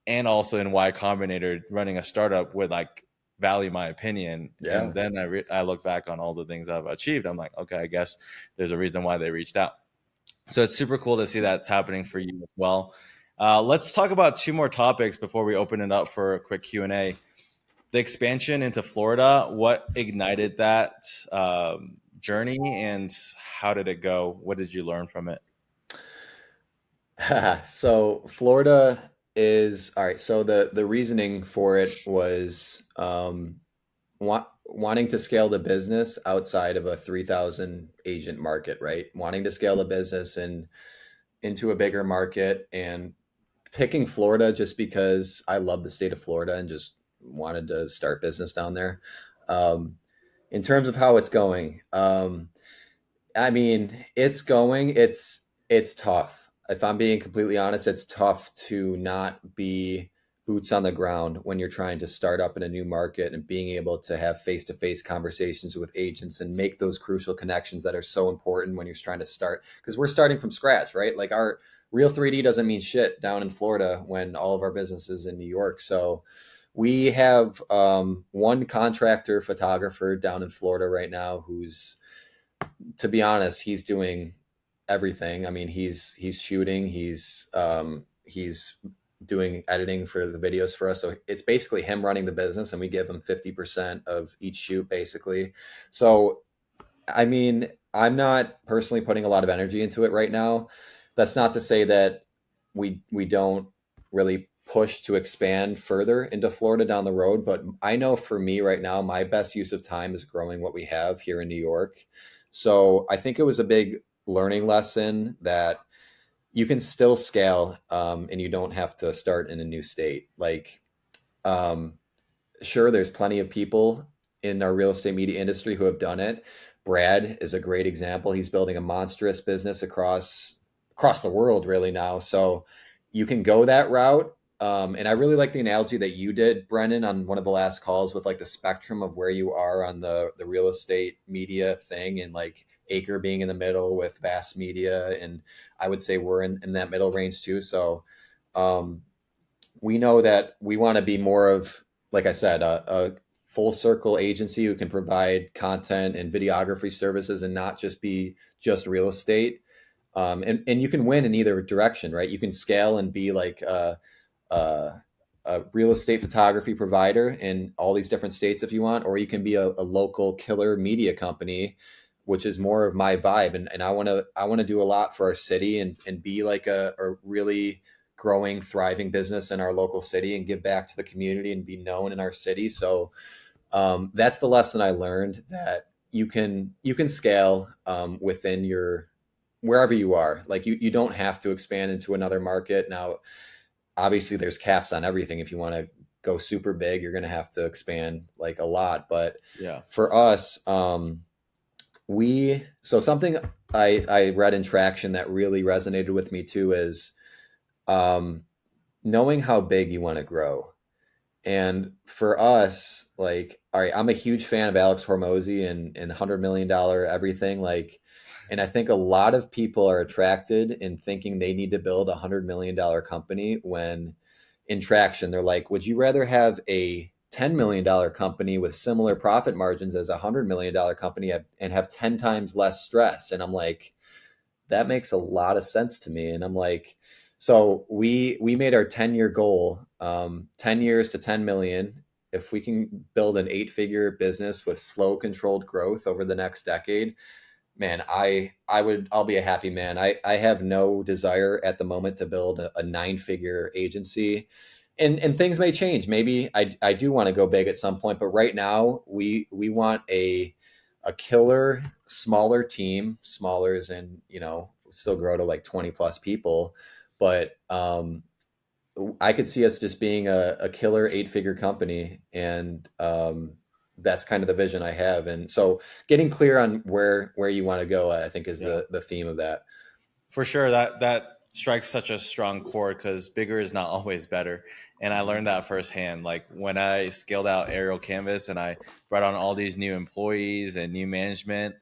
and also in Y Combinator running a startup would like value my opinion. Yeah. And then I look back on all the things I've achieved. I'm like, okay, I guess there's a reason why they reached out. So it's super cool to see that's happening for you as well. Let's talk about two more topics before we open it up for a quick Q&A. The expansion into Florida, what ignited that journey, and how did it go? What did you learn from it? So Florida is all right. So the reasoning for it was wanting to scale the business outside of a 3,000 agent market, right? Wanting to scale the business and into a bigger market, and picking Florida just because I love the state of Florida and just wanted to start business down there. Um, in terms of how it's going, I mean, it's going. It's tough. If I'm being completely honest, it's tough to not be boots on the ground when you're trying to start up in a new market and being able to have face-to-face conversations with agents and make those crucial connections that are so important when you're trying to start. Because we're starting from scratch, right? Like our Real 3D doesn't mean shit down in Florida when all of our business is in New York. So we have one contractor photographer down in Florida right now who's, to be honest, he's doing everything. I mean, he's shooting, he's doing editing for the videos for us. So it's basically him running the business, and we give him 50% of each shoot, basically. So I mean, I'm not personally putting a lot of energy into it right now. That's not to say that we don't really push to expand further into Florida down the road, but I know for me right now, my best use of time is growing what we have here in New York. So I think it was a big learning lesson that you can still scale, and you don't have to start in a new state. Like, um, sure, there's plenty of people in our real estate media industry who have done it. Brad is a great example. He's building a monstrous business across the world really now. So you can go that route. And I really like the analogy that you did, Brendan, on one of the last calls with like the spectrum of where you are on the real estate media thing, and like ACRE being in the middle with vast media. And I would say we're in that middle range too. So um, we know that we want to be more of, like I said, a full circle agency who can provide content and videography services and not just be just real estate. And you can win in either direction, right? You can scale and be like a, a real estate photography provider in all these different states if you want, or you can be a local killer media company, which is more of my vibe. And I want to do a lot for our city, and be like a really growing, thriving business in our local city and give back to the community and be known in our city. So that's the lesson I learned, that you can scale within your wherever you are. Like you don't have to expand into another market. Now, obviously there's caps on everything. If you want to go super big, you're going to have to expand like a lot. But Yeah. for us, so something I read in Traction that really resonated with me too is um, knowing how big you want to grow. And for us, like, all right, I'm a huge fan of Alex Hormozy and $100 million everything. Like, and I think a lot of people are attracted in thinking they need to build $100 million company, when in Traction, they're like, would you rather have a $10 million company with similar profit margins as a $100 million company and have 10 times less stress? And I'm like, that makes a lot of sense to me. And I'm like, so we made our 10-year goal, 10 years to 10 million. If we can build an 8-figure business with slow controlled growth over the next decade, man, I'll be a happy man. I have no desire at the moment to build a 9-figure agency. And things may change. Maybe I do want to go big at some point, but right now we want a killer smaller team. Smaller as in, still grow to like 20 plus people, but I could see us just being a killer 8-figure company. And that's kind of the vision I have. And so getting clear on where you want to go, I think, is Yeah. the theme of that. For sure, that strikes such a strong chord because bigger is not always better. And I learned that firsthand. Like when I scaled out Aerial Canvas and I brought on all these new employees and new management,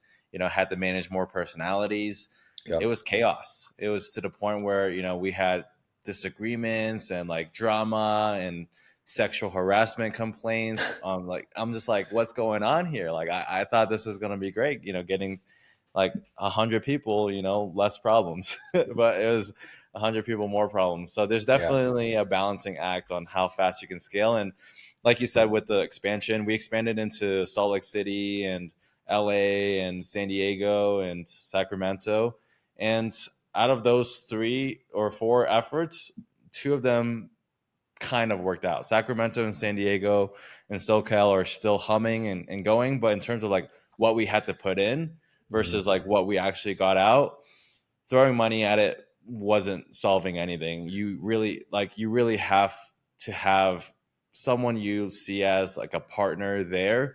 had to manage more personalities. It Yep. was chaos. It was to the point where, we had disagreements and like drama and sexual harassment complaints. Like I'm just like, what's going on here? Like I thought this was gonna be great, getting like 100 people, less problems, but it was 100 people more problems. So there's Yeah. definitely a balancing act on how fast you can scale. And like you said, with the expansion, we expanded into Salt Lake City and LA and San Diego and Sacramento. And out of those 3 or 4 efforts, 2 of them kind of worked out. Sacramento and San Diego and SoCal are still humming and going, but in terms of like what we had to put in versus like what we actually got out, throwing money at it wasn't solving anything. You really have to have someone you see as like a partner there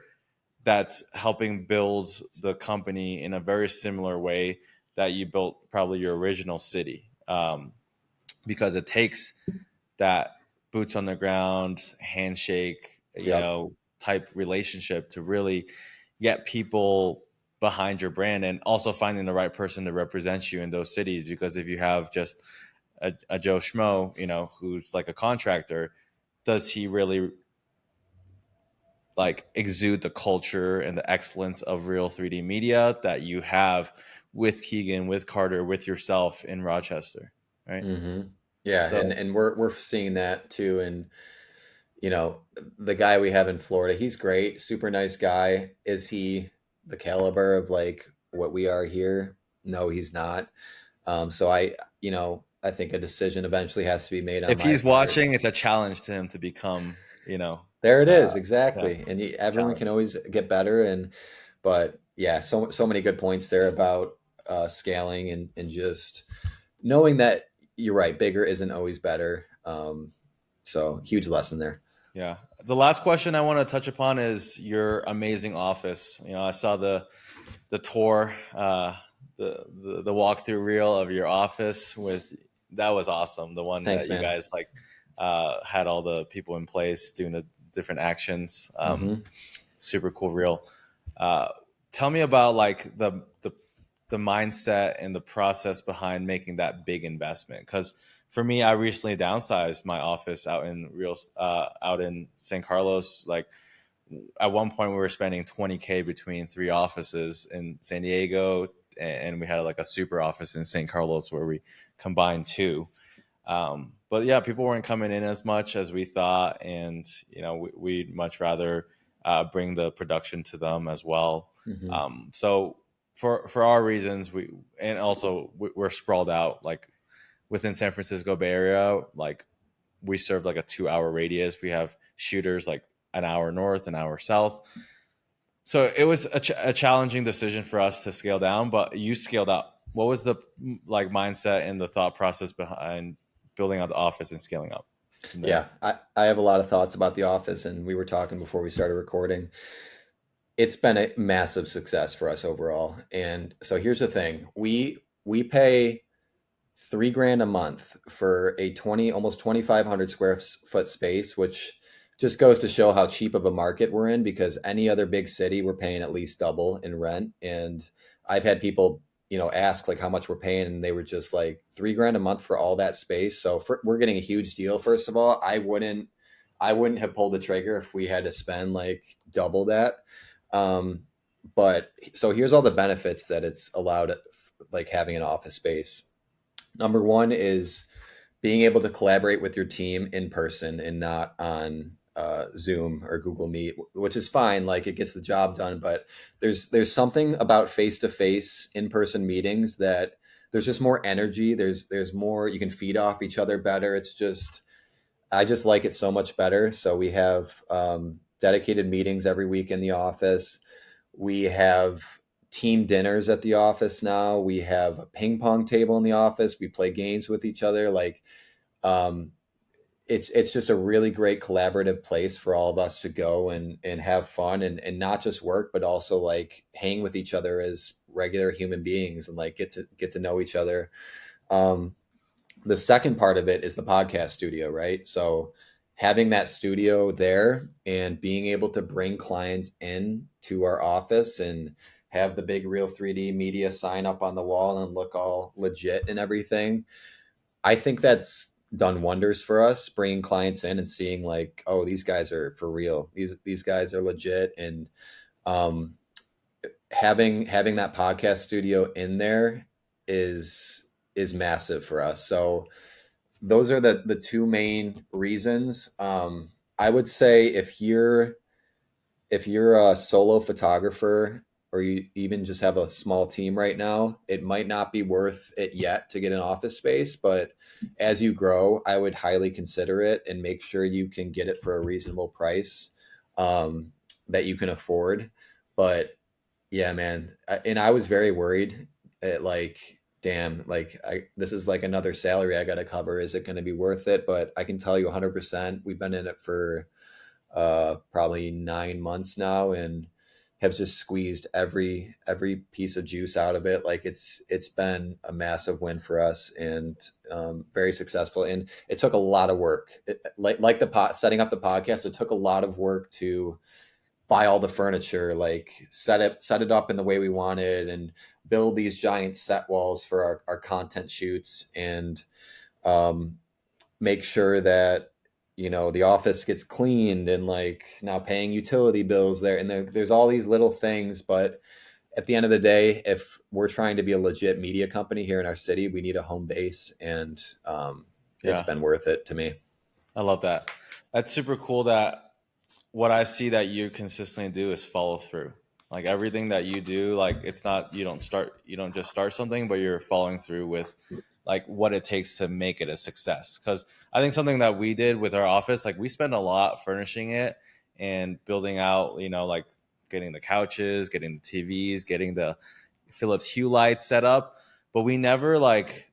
that's helping build the company in a very similar way that you built probably your original city. Because it takes that boots on the ground handshake, Yep. type relationship to really get people behind your brand, and also finding the right person to represent you in those cities. Because if you have just a Joe Schmo, who's like a contractor, does he really like exude the culture and the excellence of Real 3D Media that you have with Keegan, with Carter, with yourself in Rochester, right? Mm-hmm. Yeah, So and we're seeing that too. And the guy we have in Florida, he's great, super nice guy. Is he the caliber of like what we are here? No, he's not. So I think a decision eventually has to be made on if my he's part. watching, it's a challenge to him to become, There it uh, is, yeah, exactly. And everyone challenge. can always get better. But yeah, so many good points there about scaling and just knowing that you're right, bigger isn't always better. So huge lesson there. Yeah. The last question I want to touch upon is your amazing office. I saw the tour, the walkthrough reel of your office with that was awesome. The one Thanks, that you man. guys like had all the people in place doing the different actions. Hmm. Super cool reel. Uh, Tell me about like the mindset and the process behind making that big investment. Because for me, I recently downsized my office out in San Carlos. Like at one point, we were spending 20K between 3 offices in San Diego, and we had like a super office in San Carlos where we combined 2. But yeah, people weren't coming in as much as we thought, and we'd much rather bring the production to them as well. Hmm. So for our reasons, we're sprawled out like within San Francisco Bay Area. Like we serve like a 2-hour radius. We have shooters like an hour north, an hour south. So it was a challenging decision for us to scale down, but you scaled up. What was the like mindset and the thought process behind building out the office and scaling up from there? Yeah, I have a lot of thoughts about the office, and we were talking before we started recording. It's been a massive success for us overall. And so here's the thing: we pay $3,000 a month for a almost 2,500 square foot space, which just goes to show how cheap of a market we're in, because any other big city we're paying at least double in rent. And I've had people ask like how much we're paying, and they were just like $3,000 a month for all that space. So we're getting a huge deal. First of all, I wouldn't have pulled the trigger if we had to spend like double that. um, but so here's all the benefits that it's allowed, like having an office space. Number one is being able to collaborate with your team in person and not on Zoom or Google Meet, which is fine. Like it gets the job done, but there's something about face to face in person meetings that there's just more energy. There's more, you can feed off each other better. I just like it so much better. So we have dedicated meetings every week in the office. We have team dinners at the office now. We have a ping pong table in the office. We play games with each other. Like um, it's just a really great collaborative place for all of us to go and have fun and not just work, but also like hang with each other as regular human beings and like get to know each other. Um, the second part of it is the podcast studio, right? So having that studio there and being able to bring clients in to our office and have the big Real 3D Media sign up on the wall and look all legit and everything. I think done wonders for us, bringing clients in and seeing like, oh, these guys are for real. These guys are legit. And um, having that podcast studio in there is massive for us. So those are the two main reasons. I would say if you're a solo photographer or you even just have a small team right now, it might not be worth it yet to get an office space. But as you grow, I would highly consider it and make sure you can get it for a reasonable price um, that you can afford. But yeah, man. And I was very worried at like, damn, like this is like another salary I got to cover. Is it going to be worth it? But I can tell you 100%. We've been in it for probably 9 months now and have just squeezed every piece of juice out of it. Like it's been a massive win for us and very successful. And it took a lot of work. Like setting up the podcast, it took a lot of work to buy all the furniture, like set it up in the way we wanted, and build these giant set walls for our content shoots, and um, make sure that the office gets cleaned, and like now paying utility bills there, and there's all these little things. But at the end of the day, if we're trying to be a legit media company here in our city, we need a home base, and it's Yeah, been worth it to me. I love that. That's super cool that what I see that you consistently do is follow through. Like everything that you do, like it's not you don't just start something, but you're following through with like what it takes to make it a success. Because I think something that we did with our office, like we spent a lot furnishing it and building out, like getting the couches, getting the TVs, getting the Philips Hue lights set up, but we never like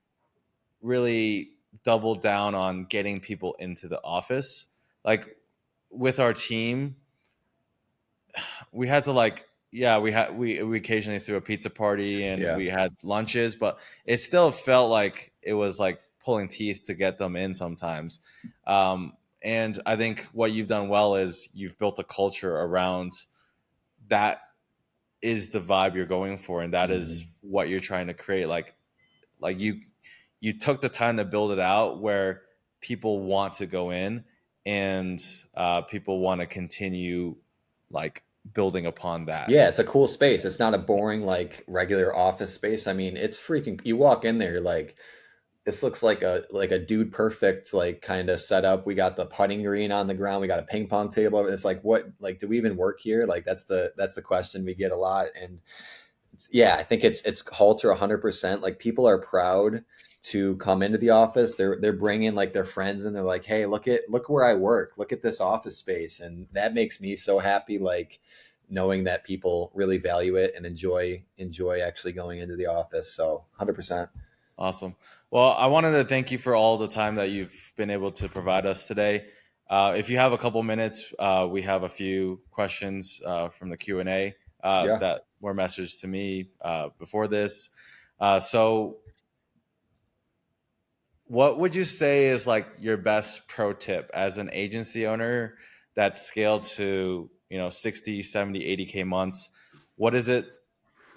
really doubled down on getting people into the office. Like with our team, we had to like we occasionally threw a pizza party and Yeah. we had lunches, but it still felt like it was like pulling teeth to get them in sometimes. And I think what you've done well is you've built a culture around that is the vibe you're going for, and that is Hmm. what you're trying to create. Like you took the time to build it out where people want to go in and people want to continue like building upon that. Yeah, it's a cool space. It's not a boring like regular office space. I mean, it's freaking. You walk in there, you're like, this looks like a dude perfect like kind of setup. We got the putting green on the ground. We got a ping pong table. It's like, what, like, do we even work here? Like that's the question we get a lot. And yeah, I think it's culture 100%. Like people are proud to come into the office. They're bringing like their friends and they're like, hey, look where I work. Look at this office space, and that makes me so happy. Like knowing that people really value it and enjoy actually going into the office. So 100%. Awesome. Well, I wanted to thank you for all the time that you've been able to provide us today. If you have a couple minutes, we have a few questions from the Q&A Yeah. that were messaged to me before this. So what would you say is like your best pro tip as an agency owner that's scaled to, 60, 70, 80K months? What is it,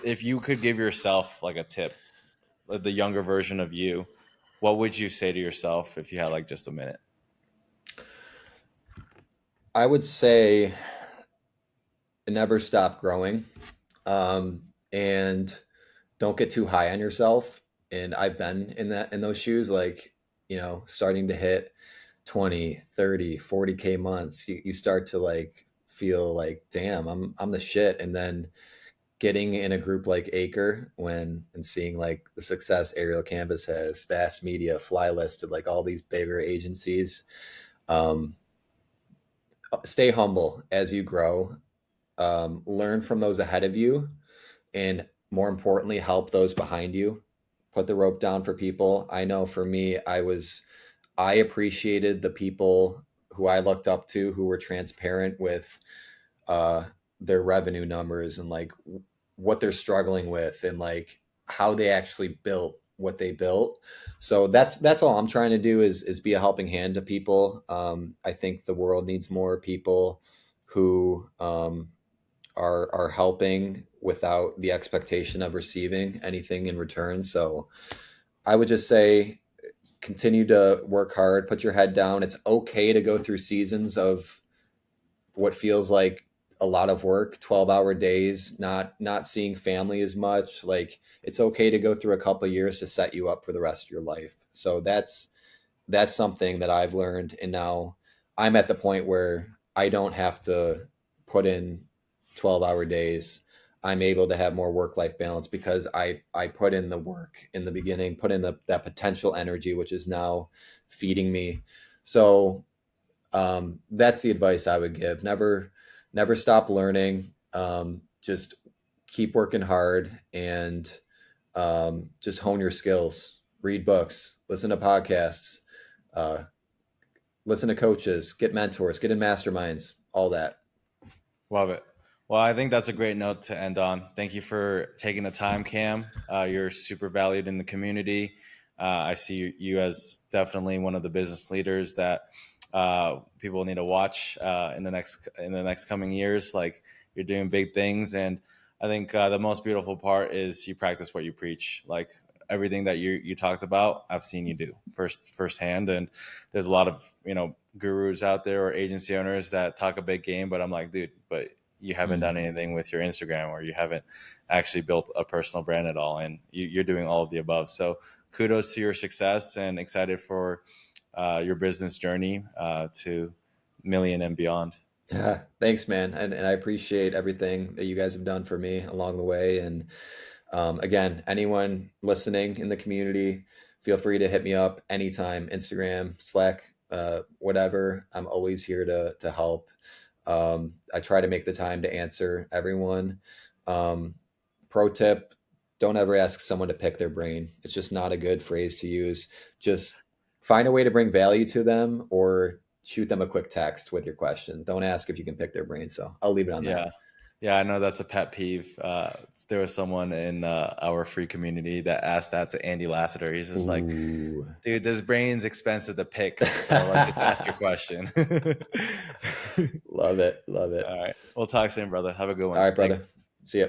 if you could give yourself like a tip, the younger version of you, what would you say to yourself if you had like just a minute? I would say never stop growing. And don't get too high on yourself. And I've been in those shoes, like, starting to hit 20, 30, 40K months. You start to like feel like, damn, I'm the shit. And then getting in a group like ACRE and seeing like the success Aerial Canvas has, Vast Media, Fly Listed, like all these bigger agencies. Um, Stay humble as you grow. Learn from those ahead of you, and more importantly, help those behind you. Put the rope down for people. I know for me, I appreciated the people who I looked up to who were transparent with uh, their revenue numbers and like what they're struggling with and like how they actually built what they built. So that's all I'm trying to do is be a helping hand to people. I think the world needs more people who are helping without the expectation of receiving anything in return. So I would just say continue to work hard, put your head down. It's okay to go through seasons of what feels like a lot of work, 12-hour days, not seeing family as much. Like, it's okay to go through a couple of years to set you up for the rest of your life. So that's something that I've learned. And now I'm at the point where I don't have to put in 12-hour days. I'm able to have more work-life balance because I put in the work in the beginning, put in that potential energy, which is now feeding me. So that's the advice I would give. Never stop learning. Just keep working hard, and just hone your skills. Read books, listen to podcasts, uh, listen to coaches, get mentors, get in masterminds, all that. Love it. Well, I think that's a great note to end on. Thank you for taking the time, Cam. You're super valued in the community. I see you as definitely one of the business leaders that people need to watch in the next coming years. Like, you're doing big things, and I think the most beautiful part is you practice what you preach. Like, everything that you talked about, I've seen you do firsthand. And there's a lot of gurus out there or agency owners that talk a big game, but I'm like, dude, but you haven't done anything with your Instagram, or you haven't actually built a personal brand at all, and you're doing all of the above. So kudos to your success, and excited for your business journey to million and beyond. Yeah, thanks, man. And I appreciate everything that you guys have done for me along the way. And again, anyone listening in the community, feel free to hit me up anytime, Instagram, Slack, whatever. I'm always here to help. I try to make the time to answer everyone. Pro tip, don't ever ask someone to pick their brain. It's just not a good phrase to use. Just find a way to bring value to them, or shoot them a quick text with your question. Don't ask if you can pick their brain. So I'll leave it on that. Yeah, I know that's a pet peeve. There was someone in our free community that asked that to Andy Lassiter. He's just like, dude, this brain's expensive to pick. So like, just ask your question. Love it. All right. We'll talk soon, brother. Have a good one. All right, brother. Thanks. See ya.